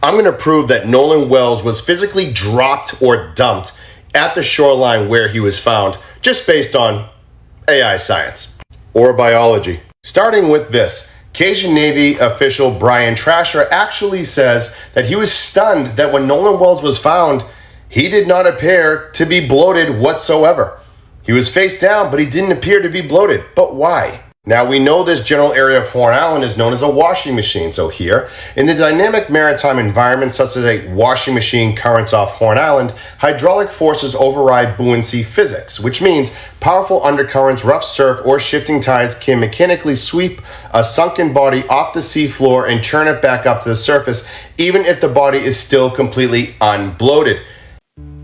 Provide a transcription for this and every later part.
I'm going to prove that Nolan Wells was physically dropped or dumped at the shoreline where he was found, just based on AI science or biology. Starting with this, Cajun Navy official Brian Trasher actually says that he was stunned that when Nolan Wells was found, he did not appear to be bloated whatsoever. He was face down, but he didn't appear to be bloated. But why? Now, we know this general area of Horn Island is known as a washing machine. So here, in the dynamic maritime environment, such as a washing machine currents off Horn Island, hydraulic forces override buoyancy physics, which means powerful undercurrents, rough surf, or shifting tides can mechanically sweep a sunken body off the seafloor and churn it back up to the surface, even if the body is still completely unbloated.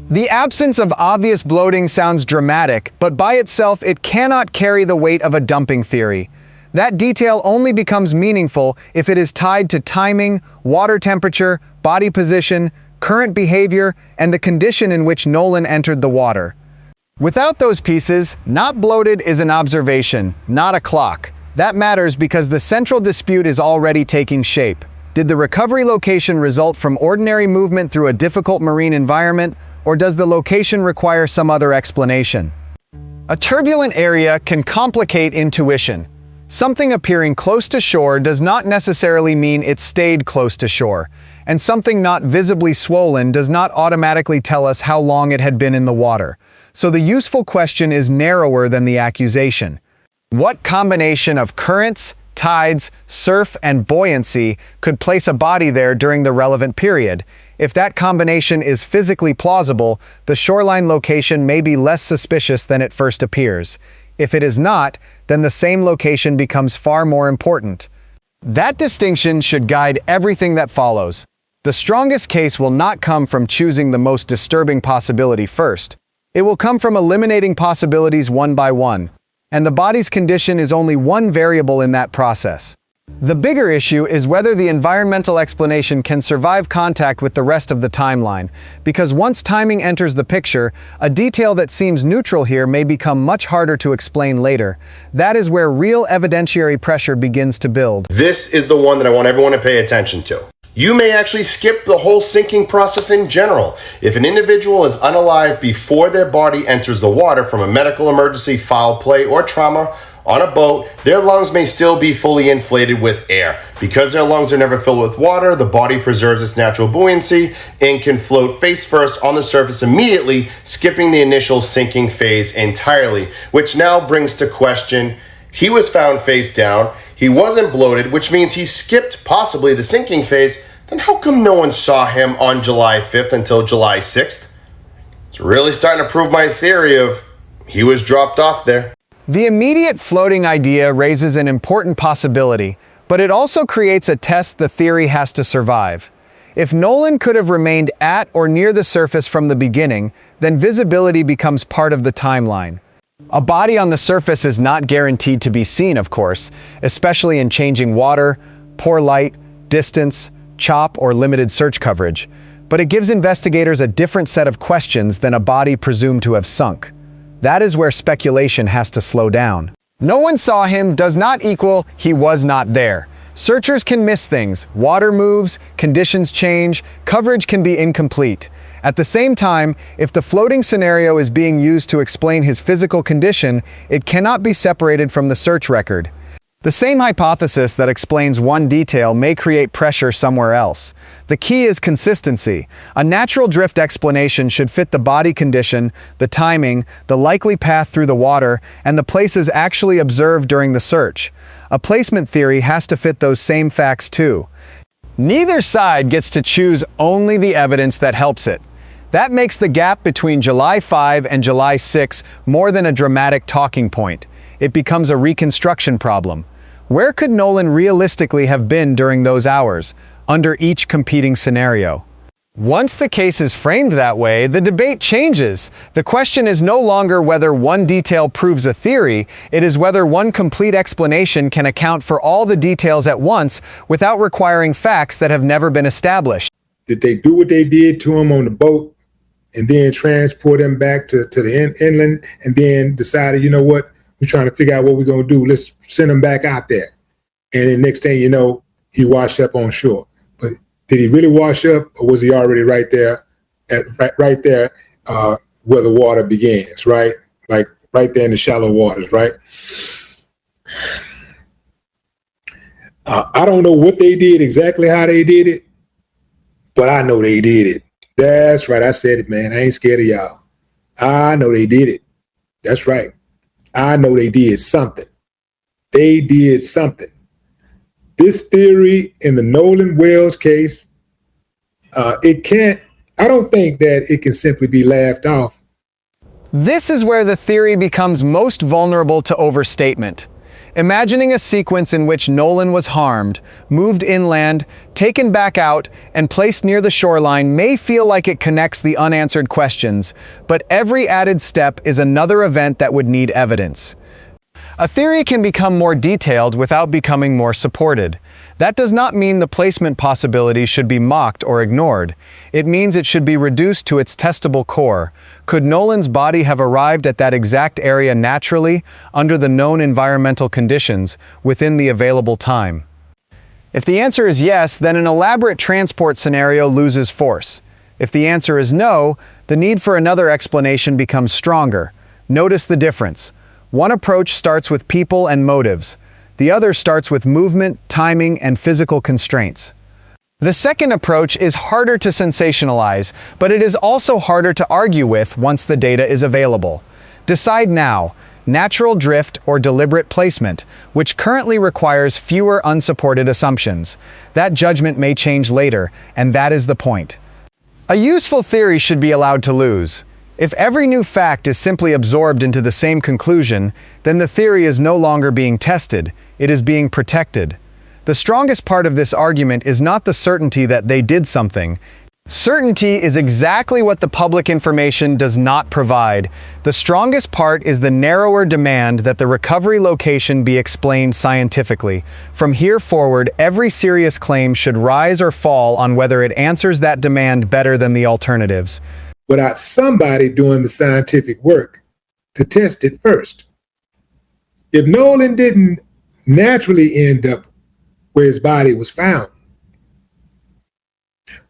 The absence of obvious bloating sounds dramatic, but by itself it cannot carry the weight of a dumping theory. That detail only becomes meaningful if it is tied to timing, water temperature, body position, current behavior, and the condition in which Nolan entered the water. Without those pieces, not bloated is an observation, not a clock. That matters because the central dispute is already taking shape. Did the recovery location result from ordinary movement through a difficult marine environment, or does the location require some other explanation? A turbulent area can complicate intuition. Something appearing close to shore does not necessarily mean it stayed close to shore, and something not visibly swollen does not automatically tell us how long it had been in the water. So the useful question is narrower than the accusation. What combination of currents, tides, surf, and buoyancy could place a body there during the relevant period? If that combination is physically plausible, the shoreline location may be less suspicious than it first appears. If it is not, then the same location becomes far more important. That distinction should guide everything that follows. The strongest case will not come from choosing the most disturbing possibility first. It will come from eliminating possibilities one by one, and the body's condition is only one variable in that process. The bigger issue is whether the environmental explanation can survive contact with the rest of the timeline, because once timing enters the picture, a detail that seems neutral here may become much harder to explain later. That is where real evidentiary pressure begins to build. This is the one that I want everyone to pay attention to. You may actually skip the whole sinking process in general. If an individual is unalive before their body enters the water from a medical emergency, foul play, or trauma, on a boat, their lungs may still be fully inflated with air. Because their lungs are never filled with water, the body preserves its natural buoyancy and can float face first on the surface immediately, skipping the initial sinking phase entirely. Which now brings to question, he was found face down, he wasn't bloated, which means he skipped possibly the sinking phase. Then how come no one saw him on July 5th until July 6th? It's really starting to prove my theory of he was dropped off there. The immediate floating idea raises an important possibility, but it also creates a test the theory has to survive. If Nolan could have remained at or near the surface from the beginning, then visibility becomes part of the timeline. A body on the surface is not guaranteed to be seen, of course, especially in changing water, poor light, distance, chop, or limited search coverage. But it gives investigators a different set of questions than a body presumed to have sunk. That is where speculation has to slow down. No one saw him does not equal he was not there. Searchers can miss things. Water moves, conditions change, coverage can be incomplete. At the same time, if the floating scenario is being used to explain his physical condition, it cannot be separated from the search record. The same hypothesis that explains one detail may create pressure somewhere else. The key is consistency. A natural drift explanation should fit the body condition, the timing, the likely path through the water, and the places actually observed during the search. A placement theory has to fit those same facts too. Neither side gets to choose only the evidence that helps it. That makes the gap between July 5 and July 6 more than a dramatic talking point. It becomes a reconstruction problem. Where could Nolan realistically have been during those hours, under each competing scenario? Once the case is framed that way, the debate changes. The question is no longer whether one detail proves a theory, it is whether one complete explanation can account for all the details at once without requiring facts that have never been established. Did they do what they did to him on the boat and then transport him back to the inland and then decided, you know what, we're trying to figure out what we're going to do. Let's send him back out there. And then next thing you know, he washed up on shore. But Did he really wash up, or was he already right there, right there where the water begins, right? Like right there in the shallow waters, right? I don't know what they did, exactly how they did it, but I know they did it. That's right. I said it, man. I ain't scared of y'all. I know they did it. That's right. I know they did something. They did something. This theory in the Nolan Wells case, I don't think that it can simply be laughed off. This is where the theory becomes most vulnerable to overstatement. Imagining a sequence in which Nolan was harmed, moved inland, taken back out, and placed near the shoreline may feel like it connects the unanswered questions, but every added step is another event that would need evidence. A theory can become more detailed without becoming more supported. That does not mean the placement possibility should be mocked or ignored. It means it should be reduced to its testable core. Could Nolan's body have arrived at that exact area naturally, under the known environmental conditions, within the available time? If the answer is yes, then an elaborate transport scenario loses force. If the answer is no, the need for another explanation becomes stronger. Notice the difference. One approach starts with people and motives. The other starts with movement, timing, and physical constraints. The second approach is harder to sensationalize, but it is also harder to argue with once the data is available. Decide now, natural drift or deliberate placement, which currently requires fewer unsupported assumptions. That judgment may change later, and that is the point. A useful theory should be allowed to lose. If every new fact is simply absorbed into the same conclusion, then the theory is no longer being tested, it is being protected. The strongest part of this argument is not the certainty that they did something. Certainty is exactly what the public information does not provide. The strongest part is the narrower demand that the recovery location be explained scientifically. From here forward, every serious claim should rise or fall on whether it answers that demand better than the alternatives. Without somebody doing the scientific work to test it first. If Nolan didn't naturally end up where his body was found,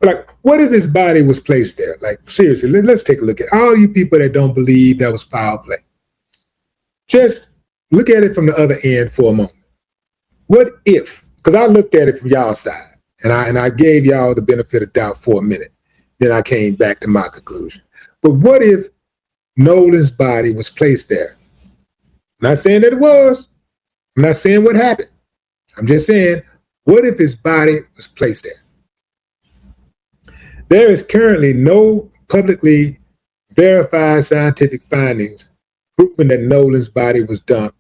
like, what if his body was placed there? Like, seriously, let's take a look at all you people that don't believe that was foul play. Just look at it from the other end for a moment. What if, because I looked at it from y'all's side, and I gave y'all the benefit of doubt for a minute. Then I came back to my conclusion. But what if Nolan's body was placed there? I'm not saying that it was. I'm not saying what happened. I'm just saying, what if his body was placed there? There is currently no publicly verified scientific findings proving that Nolan's body was dumped,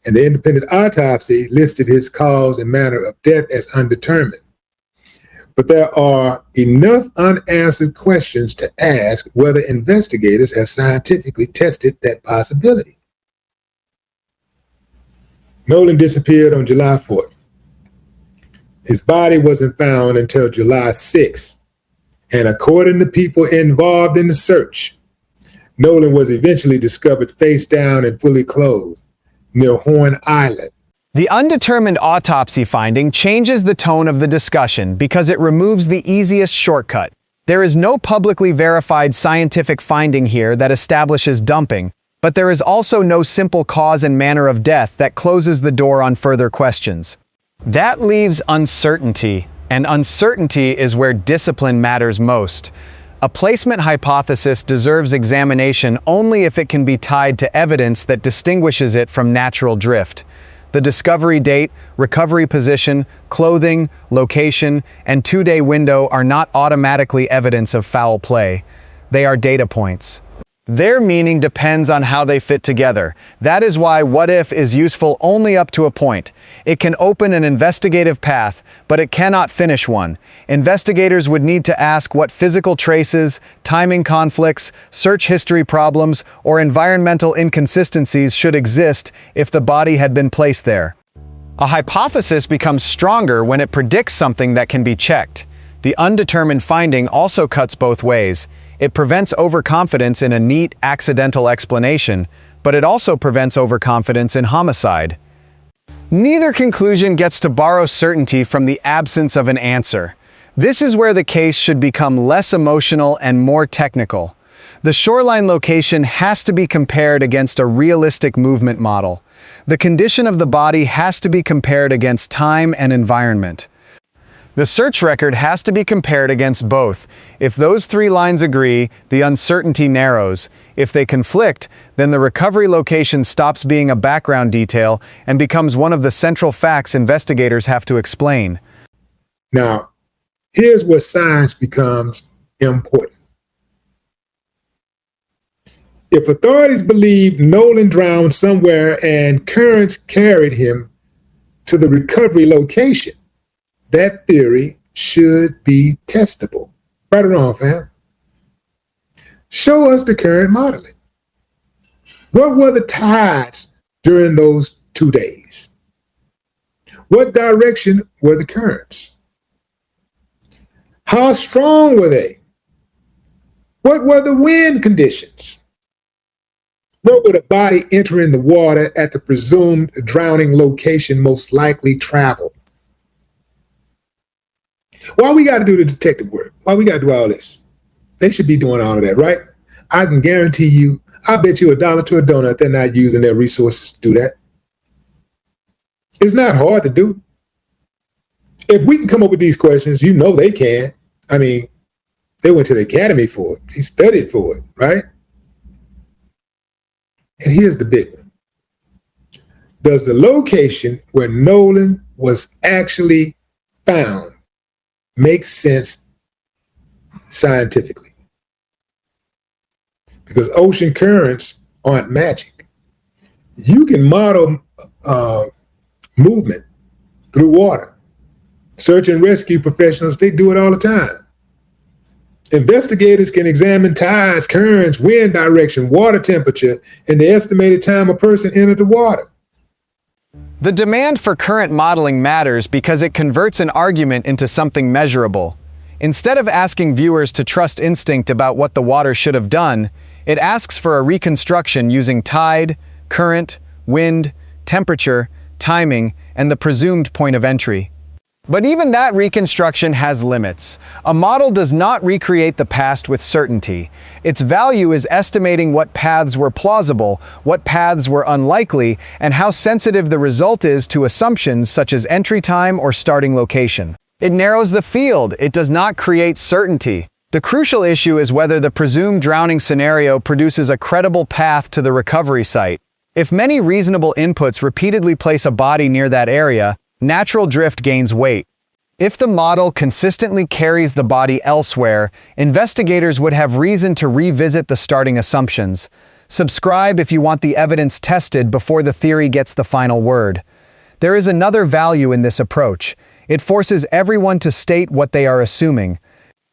and the independent autopsy listed his cause and manner of death as undetermined. But there are enough unanswered questions to ask whether investigators have scientifically tested that possibility. Nolan disappeared on July 4th. His body wasn't found until July 6th. And according to people involved in the search, Nolan was eventually discovered face down and fully clothed near Horn Island. The undetermined autopsy finding changes the tone of the discussion because it removes the easiest shortcut. There is no publicly verified scientific finding here that establishes dumping, but there is also no simple cause and manner of death that closes the door on further questions. That leaves uncertainty, and uncertainty is where discipline matters most. A placement hypothesis deserves examination only if it can be tied to evidence that distinguishes it from natural drift. The discovery date, recovery position, clothing, location, and 2-day window are not automatically evidence of foul play. They are data points. Their meaning depends on how they fit together. That is why what if is useful only up to a point. It can open an investigative path, but it cannot finish one. Investigators would need to ask what physical traces, timing conflicts, search history problems, or environmental inconsistencies should exist if the body had been placed there. A hypothesis becomes stronger when it predicts something that can be checked. The undetermined finding also cuts both ways. It prevents overconfidence in a neat, accidental explanation, but it also prevents overconfidence in homicide. Neither conclusion gets to borrow certainty from the absence of an answer. This is where the case should become less emotional and more technical. The shoreline location has to be compared against a realistic movement model. The condition of the body has to be compared against time and environment. The search record has to be compared against both. If those three lines agree, the uncertainty narrows. If they conflict, then the recovery location stops being a background detail and becomes one of the central facts investigators have to explain. Now, here's where science becomes important. If authorities believe Nolan drowned somewhere and currents carried him to the recovery location, that theory should be testable. Right or wrong, fam? Show us the current modeling. What were the tides during those 2 days? What direction were the currents? How strong were they? What were the wind conditions? What would a body entering the water at the presumed drowning location most likely travel? Why we got to do the detective work? Why we got to do all this? They should be doing all of that, right? I can guarantee you, I bet you $1 to a donut they're not using their resources to do that. It's not hard to do. If we can come up with these questions, you know they can. I mean, they went to the academy for it. They studied for it, right? And here's the big one. Does the location where Nolan was actually found make sense scientifically? Because ocean currents aren't magic. You can model movement through water. Search and rescue professionals, they do it all the time. Investigators can examine tides, currents, wind direction, water temperature, and the estimated time a person entered the water. The demand for current modeling matters because it converts an argument into something measurable. Instead of asking viewers to trust instinct about what the water should have done, it asks for a reconstruction using tide, current, wind, temperature, timing, and the presumed point of entry. But even that reconstruction has limits. A model does not recreate the past with certainty. Its value is estimating what paths were plausible, what paths were unlikely, and how sensitive the result is to assumptions such as entry time or starting location. It narrows the field. It does not create certainty. The crucial issue is whether the presumed drowning scenario produces a credible path to the recovery site. If many reasonable inputs repeatedly place a body near that area, natural drift gains weight. If the model consistently carries the body elsewhere, investigators would have reason to revisit the starting assumptions. Subscribe if you want the evidence tested before the theory gets the final word. There is another value in this approach. It forces everyone to state what they are assuming.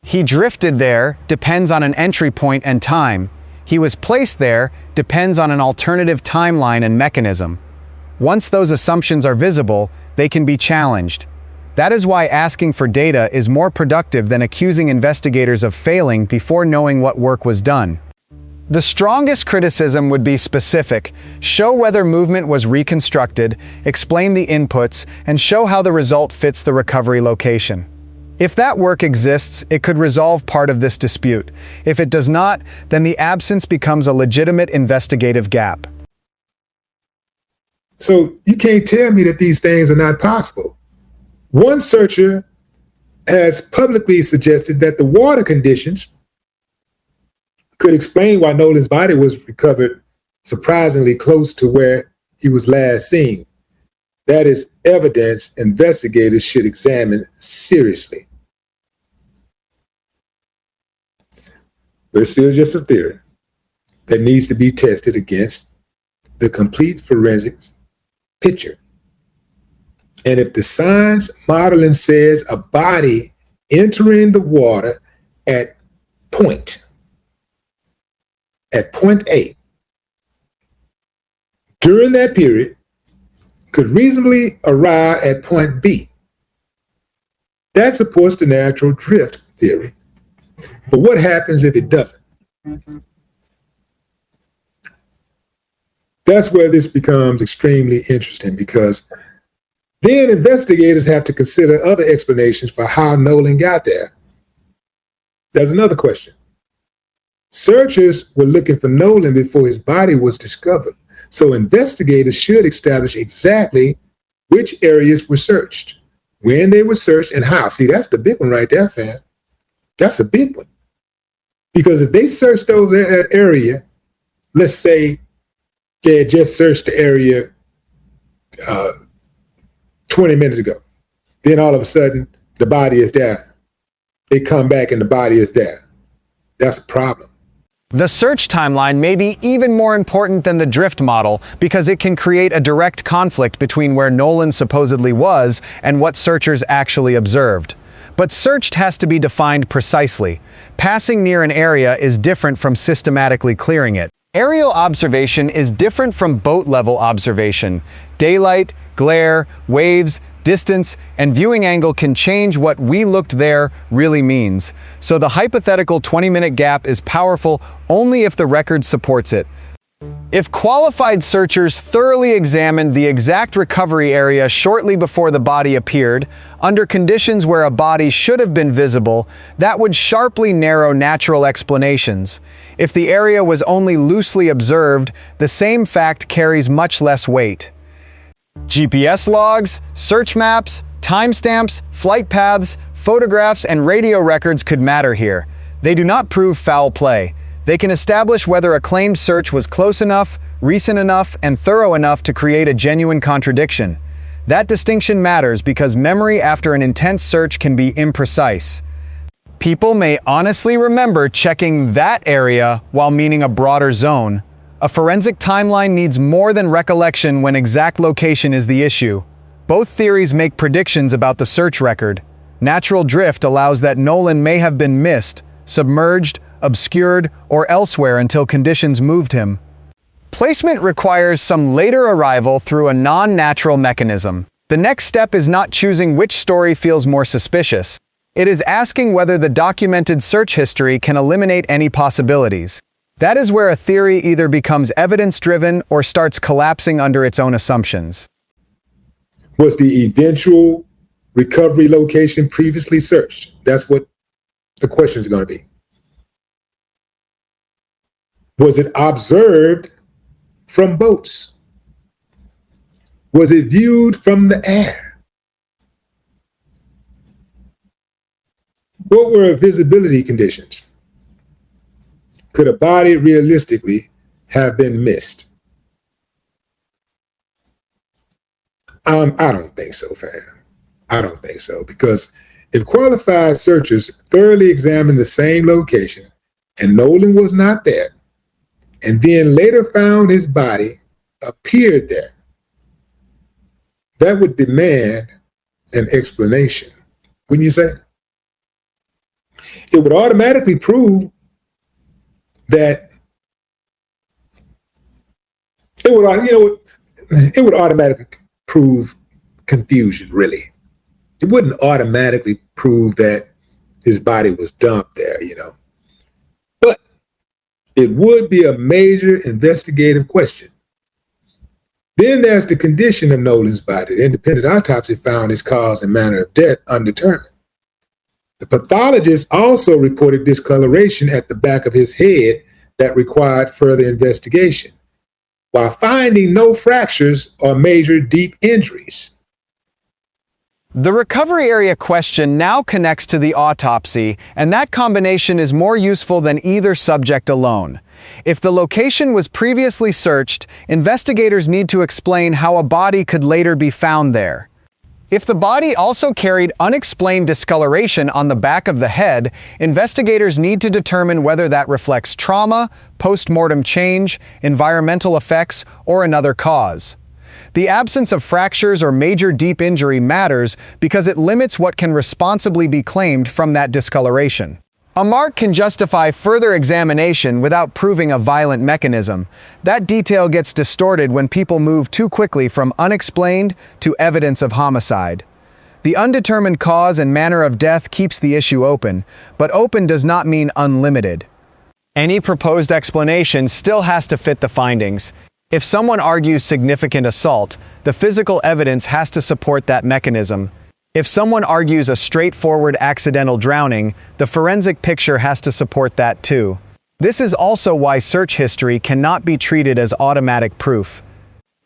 He drifted there depends on an entry point and time. He was placed there depends on an alternative timeline and mechanism. Once those assumptions are visible, they can be challenged. That is why asking for data is more productive than accusing investigators of failing before knowing what work was done. The strongest criticism would be specific. Show whether movement was reconstructed, explain the inputs, and show how the result fits the recovery location. If that work exists, it could resolve part of this dispute. If it does not, then the absence becomes a legitimate investigative gap. So you can't tell me that these things are not possible. One searcher has publicly suggested that the water conditions could explain why Nolan's body was recovered surprisingly close to where he was last seen. That is evidence investigators should examine seriously. But it's still just a theory that needs to be tested against the complete forensics picture. And if the science modeling says a body entering the water at point A during that period could reasonably arrive at point B, that supports the natural drift theory. But what happens if it doesn't? That's where this becomes extremely interesting, because Then investigators have to consider other explanations for how Nolan got there. There's another question. Searchers were looking for Nolan before his body was discovered, so investigators should establish exactly which areas were searched, when they were searched, and how. See, that's the big one right there, fam. That's a big one. Because if they searched that area, let's say they had just searched the area 20 minutes ago, then all of a sudden the body is there. They come back and the body is there. That's a problem. The search timeline may be even more important than the drift model because it can create a direct conflict between where Nolan supposedly was and what searchers actually observed. But searched has to be defined precisely. Passing near an area is different from systematically clearing it. Aerial observation is different from boat-level observation. Daylight, glare, waves, distance, and viewing angle can change what "we looked there" really means. So the hypothetical 20-minute gap is powerful only if the record supports it. If qualified searchers thoroughly examined the exact recovery area shortly before the body appeared, under conditions where a body should have been visible, that would sharply narrow natural explanations. If the area was only loosely observed, the same fact carries much less weight. GPS logs, search maps, timestamps, flight paths, photographs, and radio records could matter here. They do not prove foul play. They can establish whether a claimed search was close enough, recent enough, and thorough enough to create a genuine contradiction. That distinction matters because memory after an intense search can be imprecise. People may honestly remember checking that area while meaning a broader zone. A forensic timeline needs more than recollection when exact location is the issue. Both theories make predictions about the search record. Natural drift allows that Nolan may have been missed, submerged, obscured, or elsewhere until conditions moved him. Placement requires some later arrival through a non-natural mechanism. The next step is not choosing which story feels more suspicious. It is asking whether the documented search history can eliminate any possibilities. That is where a theory either becomes evidence-driven or starts collapsing under its own assumptions. Was the eventual recovery location previously searched? That's what the question is going to be. Was it observed from boats? Was it viewed from the air? What were visibility conditions? Could a body realistically have been missed? I don't think so, fam. I don't think so, because if qualified searchers thoroughly examined the same location and Nolan was not there, and then later found his body appeared there, that would demand an explanation. Wouldn't you say? It would automatically prove that it would automatically prove confusion, really. It wouldn't automatically prove that his body was dumped there, But it would be a major investigative question. Then there's the condition of Nolan's body. The independent autopsy found his cause and manner of death undetermined. The pathologist also reported discoloration at the back of his head that required further investigation, while finding no fractures or major deep injuries. The recovery area question now connects to the autopsy, and that combination is more useful than either subject alone. If the location was previously searched, investigators need to explain how a body could later be found there. If the body also carried unexplained discoloration on the back of the head, investigators need to determine whether that reflects trauma, post-mortem change, environmental effects, or another cause. The absence of fractures or major deep injury matters because it limits what can responsibly be claimed from that discoloration. A mark can justify further examination without proving a violent mechanism. That detail gets distorted when people move too quickly from unexplained to evidence of homicide. The undetermined cause and manner of death keeps the issue open, but open does not mean unlimited. Any proposed explanation still has to fit the findings. If someone argues significant assault, the physical evidence has to support that mechanism. If someone argues a straightforward accidental drowning, the forensic picture has to support that too. This is also why search history cannot be treated as automatic proof.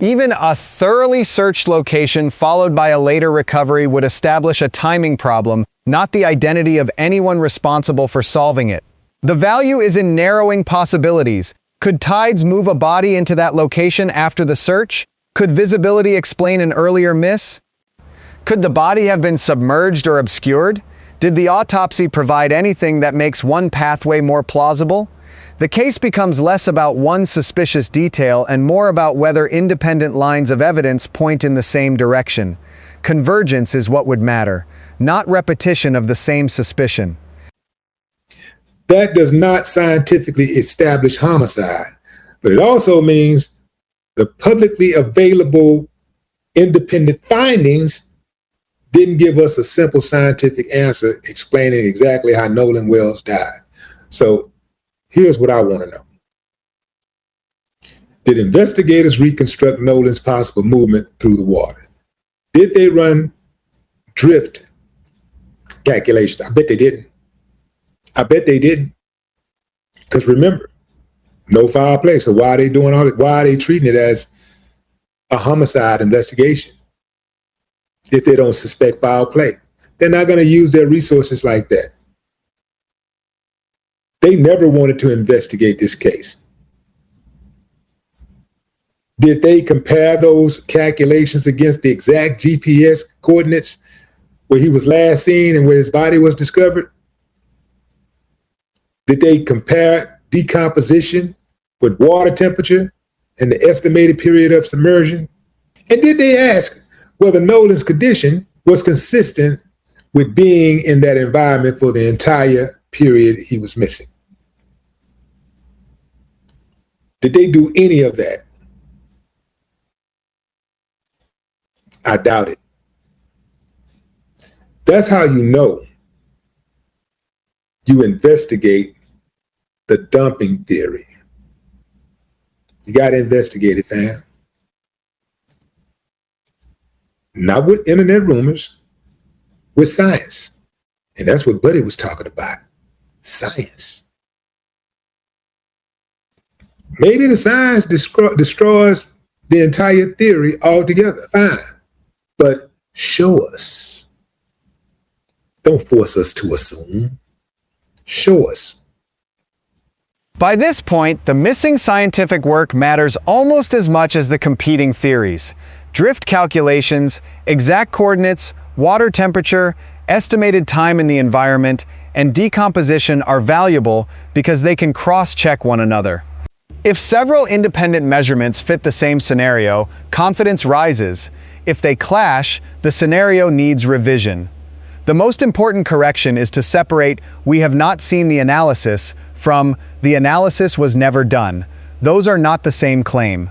Even a thoroughly searched location followed by a later recovery would establish a timing problem, not the identity of anyone responsible for solving it. The value is in narrowing possibilities. Could tides move a body into that location after the search? Could visibility explain an earlier miss? Could the body have been submerged or obscured? Did the autopsy provide anything that makes one pathway more plausible? The case becomes less about one suspicious detail and more about whether independent lines of evidence point in the same direction. Convergence is what would matter, not repetition of the same suspicion. That does not scientifically establish homicide, but it also means the publicly available independent findings didn't give us a simple scientific answer explaining exactly how Nolan Wells died. So here's what I want to know. Did investigators reconstruct Nolan's possible movement through the water? Did they run drift calculations? I bet they didn't. Because remember, no foul play. So why are they doing all that? Why are they treating it as a homicide investigation if they don't suspect foul play? They're not going to use their resources like that. They never wanted to investigate this case. Did they compare those calculations against the exact GPS coordinates where he was last seen and where his body was discovered? Did they compare decomposition with water temperature and the estimated period of submersion? And did they ask whether Nolan's condition was consistent with being in that environment for the entire period he was missing? Did they do any of that? I doubt it. That's how you know you investigate the dumping theory. You got to investigate it, fam. Not with internet rumors, with science. And that's what Buddy was talking about, science. Maybe the science destroys the entire theory altogether, fine. But show us. Don't force us to assume. Show us. By this point, the missing scientific work matters almost as much as the competing theories. Drift calculations, exact coordinates, water temperature, estimated time in the environment, and decomposition are valuable because they can cross-check one another. If several independent measurements fit the same scenario, confidence rises. If they clash, the scenario needs revision. The most important correction is to separate "we have not seen the analysis" from "the analysis was never done." Those are not the same claim.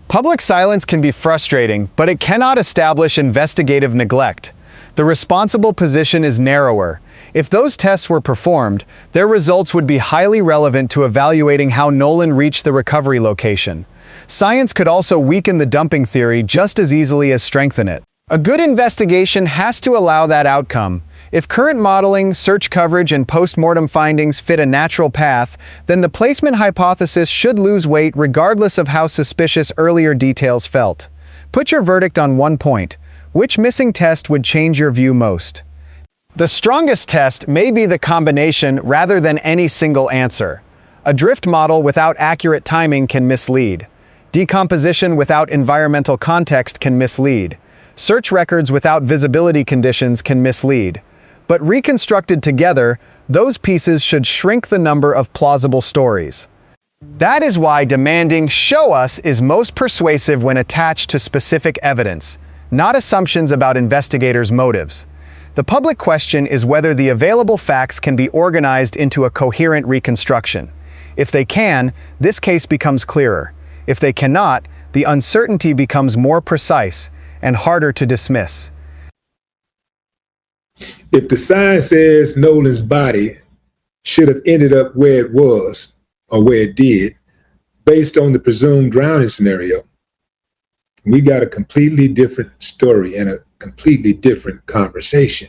Public silence can be frustrating, but it cannot establish investigative neglect. The responsible position is narrower. If those tests were performed, their results would be highly relevant to evaluating how Nolan reached the recovery location. Science could also weaken the dumping theory just as easily as strengthen it. A good investigation has to allow that outcome. If current modeling, search coverage, and post-mortem findings fit a natural path, then the placement hypothesis should lose weight regardless of how suspicious earlier details felt. Put your verdict on one point. Which missing test would change your view most? The strongest test may be the combination rather than any single answer. A drift model without accurate timing can mislead. Decomposition without environmental context can mislead. Search records without visibility conditions can mislead. But reconstructed together, those pieces should shrink the number of plausible stories. That is why demanding "show us" is most persuasive when attached to specific evidence, not assumptions about investigators' motives. The public question is whether the available facts can be organized into a coherent reconstruction. If they can, this case becomes clearer. If they cannot, the uncertainty becomes more precise and harder to dismiss. If the science says Nolan's body should have ended up where it was or where it did, based on the presumed drowning scenario, we got a completely different story and a completely different conversation.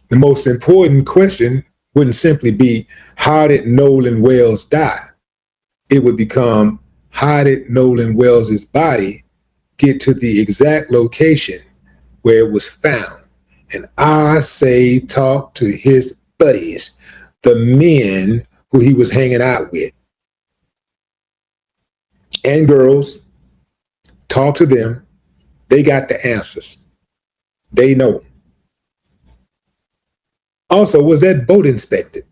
The most important question wouldn't simply be, how did Nolan Wells die? It would become, how did Nolan Wells's body get to the exact location where it was found? And I say, talk to his buddies, the men who he was hanging out with, and girls. Talk to them. They got the answers. They know. Also, was that boat inspected?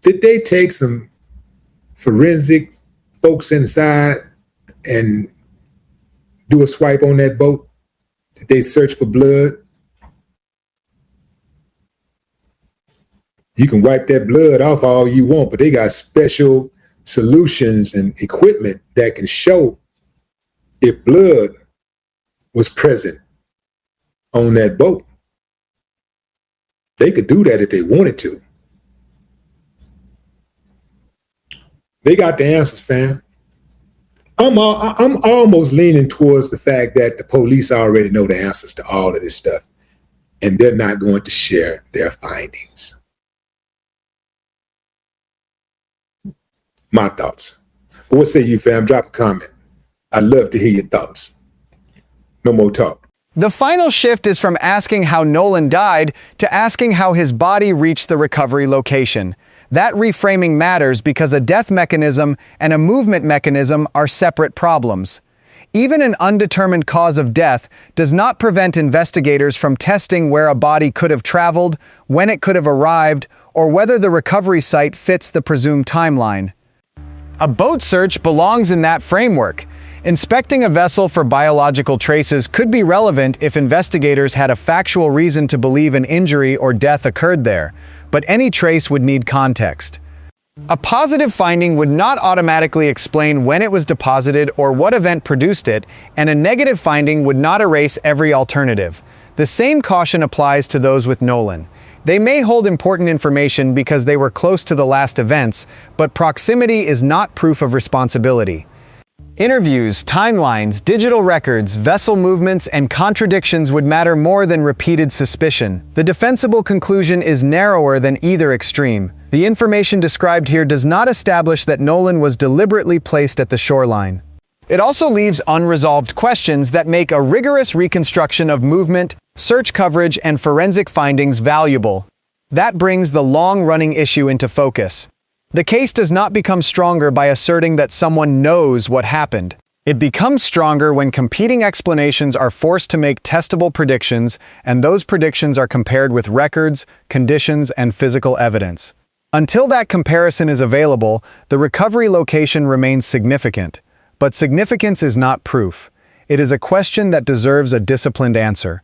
Did they take some forensic folks inside and do a swipe on that boat? Did they search for blood? You can wipe that blood off all you want, but they got special solutions and equipment that can show if blood was present on that boat. They could do that if they wanted to. They got the answers, fam. I'm almost leaning towards the fact that the police already know the answers to all of this stuff, and they're not going to share their findings. My thoughts. But what say you, fam? Drop a comment. I'd love to hear your thoughts. No more talk. The final shift is from asking how Nolan died to asking how his body reached the recovery location. That reframing matters because a death mechanism and a movement mechanism are separate problems. Even an undetermined cause of death does not prevent investigators from testing where a body could have traveled, when it could have arrived, or whether the recovery site fits the presumed timeline. A boat search belongs in that framework. Inspecting a vessel for biological traces could be relevant if investigators had a factual reason to believe an injury or death occurred there, but any trace would need context. A positive finding would not automatically explain when it was deposited or what event produced it, and a negative finding would not erase every alternative. The same caution applies to those with Nolan. They may hold important information because they were close to the last events, but proximity is not proof of responsibility. Interviews, timelines, digital records, vessel movements, and contradictions would matter more than repeated suspicion. The defensible conclusion is narrower than either extreme. The information described here does not establish that Nolan was deliberately placed at the shoreline. It also leaves unresolved questions that make a rigorous reconstruction of movement, search coverage, and forensic findings valuable. That brings the long-running issue into focus. The case does not become stronger by asserting that someone knows what happened. It becomes stronger when competing explanations are forced to make testable predictions, and those predictions are compared with records, conditions, and physical evidence. Until that comparison is available, the recovery location remains significant. But significance is not proof. It is a question that deserves a disciplined answer.